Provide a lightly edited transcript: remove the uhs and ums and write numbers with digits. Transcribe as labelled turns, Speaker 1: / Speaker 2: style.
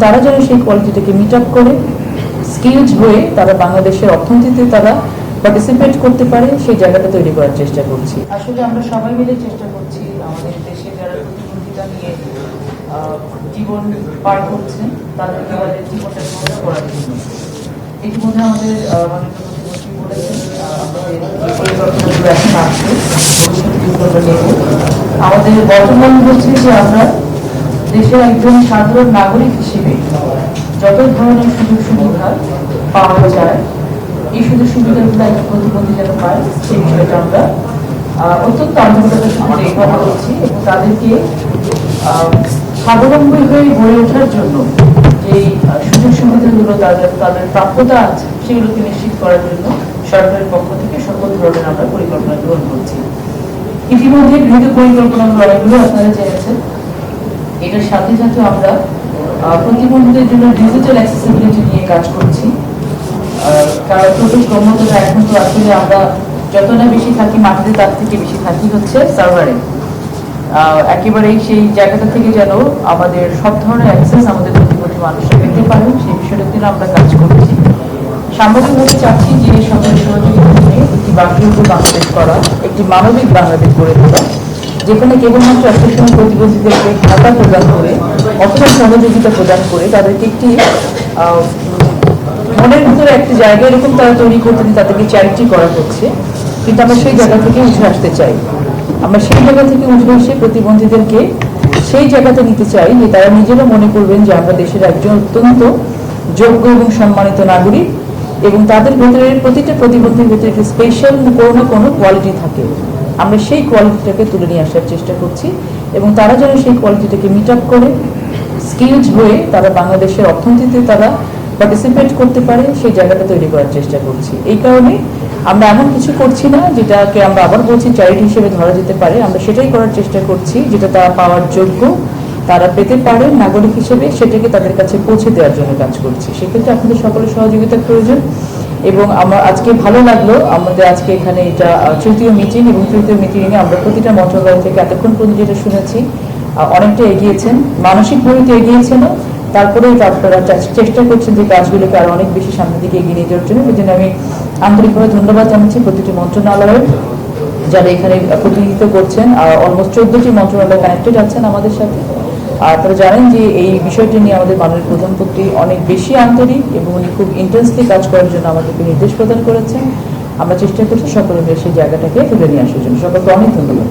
Speaker 1: তারা যেন সেই কোয়ালিটিটাকে মিট আপ করে স্কিলড হয়ে তারা বাংলাদেশের অর্থনীতিতে তারা পার্টিসিপেট করতে পারে, সেই জায়গাটা তৈরি করার চেষ্টা করছি। আসলে আমরা সবাই মিলে চেষ্টা করছি আমাদের দেশে যারা প্রতিবন্ধিতা নিয়ে জীবন পার করছেন তাদেরকে আমাদের জীবনটা সহজ করার জন্য। ইতিমধ্যে আমাদের মাননীয় প্রতিমন্ত্রী বলেছেন আমাদের পরিকল্পনাগুলো এখন আসছে, ভবিষ্যতে নেব। আমাদের বর্তমান হচ্ছে যে আমরা দেশের একজন সাধারণ নাগরিক হিসেবে যত ধরনের সুযোগ সুবিধা পাওয়া যায় এই সুযোগ সুবিধাগুলো একটা প্রতিবন্ধী যেন পায় সেই বিষয়টা আমরা অত্যন্ত আন্তরিকতার সঙ্গে কথা বলছি এবং তাদেরকে স্বাবলম্বী হয়ে গড়ে ওঠার জন্য যে সুযোগ সুবিধাগুলো তাদের প্রাপ্যতা আছে সেগুলোকে নিশ্চিত করার জন্য সরকারের পক্ষ থেকে সকল ধরনের আমরা পরিকল্পনা গ্রহণ করছি। ইতিমধ্যে গৃহীত পরিকল্পনাগুলো অনেকগুলো আপনারা জেনেছেন। এটার সাথে সাথে আমরা প্রতিবন্ধীদের জন্য ডিজিটাল অ্যাক্সেসিবিলিটি নিয়ে কাজ করছি। কারণ প্রবেশ গম্যতাটা এখন তো আসলে আমরা যত না বেশি থাকি মাটিতে তার থেকে বেশি থাকি হচ্ছে সার্ভারে। একেবারে সেই জায়গাটা থেকে যেন আমাদের সব ধরনের অ্যাক্সেস আমাদের প্রতিবন্ধী মানুষরা পেতে পারেন সেই বিষয়টার জন্য আমরা কাজ করছি। সামগ্রিকভাবে চাচ্ছি যে সকলের সহযোগিতা নিয়ে একটি বাকযোগ্য বাংলাদেশ করা, একটি মানবিক বাংলাদেশ গড়ে তোলা, যেখানে কেবলমাত্র একটা সময় প্রতিবন্ধীদেরকে ভাতা প্রদান করে অথবা সহযোগিতা প্রদান করে তাদেরকে একটি মনের ভিতরে একটি জায়গা এরকম তারা তৈরি করতে তাদেরকে চ্যারিটি করা হচ্ছে, কিন্তু আমরা সেই জায়গা থেকে উঠে আসতে চাই। আমরা সেই জায়গা থেকে উঠে এসে প্রতিবন্ধীদেরকে সেই জায়গাতে নিতে চাই যে তারা নিজেরা মনে করবেন যে আমরা দেশের একজন অত্যন্ত যোগ্য এবং সম্মানিত নাগরিক এবং তাদের ভেতরে প্রতিটা প্রতিবন্ধীর ভেতরে একটি স্পেশাল কোনো না কোনো কোয়ালিটি থাকে। আমরা সেই কোয়ালিটিটাকে তুলে নিয়ে আসার চেষ্টা করছি এবং তারা যেন সেই কোয়ালিটিটাকে মিট আপ করে স্কিলড হয়ে তারা বাংলাদেশের অর্থনীতিতে তারা পার্টিসিপেট করতে পারে সেই জায়গাটা তৈরি করার চেষ্টা করছি। এই কারণে আমরা এমন কিছু করছি না যেটাকে আমরা আবার বলছি চ্যারিটি হিসেবে ধরা যেতে পারে, আমরা সেটাই করার চেষ্টা করছি যেটা তারা পাওয়ার যোগ্য, তারা পেতে পারে নাগরিক হিসেবে, সেটাকে তাদের কাছে পৌঁছে দেওয়ার জন্য কাজ করছি। সেক্ষেত্রে আপনাদের সকলের সহযোগিতা প্রয়োজন এবং আমার আজকে ভালো লাগলো আমাদের আজকে এখানে এটা তৃতীয় মিটিং এবং তৃতীয় মিটিংয়ে আমরা প্রতিটা মন্ত্রণালয় থেকে এতক্ষণ পর্যন্ত যেটা শুনেছি অনেকটা এগিয়েছেন, মানসিকভাবে তো এগিয়েছেনও, তারপরেও আপনারা চেষ্টা করছেন যে কাজগুলোকে আরো অনেক বেশি সামনের দিকে এগিয়ে নিয়ে যাওয়ার জন্য। এই জন্য আমি আন্তরিকভাবে ধন্যবাদ জানাচ্ছি প্রতিটি মন্ত্রণালয়ের যারা এখানে প্রতিনিধিত্ব করছেন। অলমোস্ট 14টি মন্ত্রণালয় কানেক্টেড আছেন আমাদের সাথে। আপনারা জানেন যে এই বিষয়টি নিয়ে আমাদের মাননীয় প্রধানমন্ত্রী অনেক বেশি আন্তরিক এবং উনি খুব ইন্টেন্সলি কাজ করার জন্য আমাদেরকে নির্দেশ প্রদান করেছেন। আমরা চেষ্টা করছি সকলে মিলে সেই জায়গাটাকে তুলে নিয়ে আসার জন্য। সকলকে অনেক ধন্যবাদ।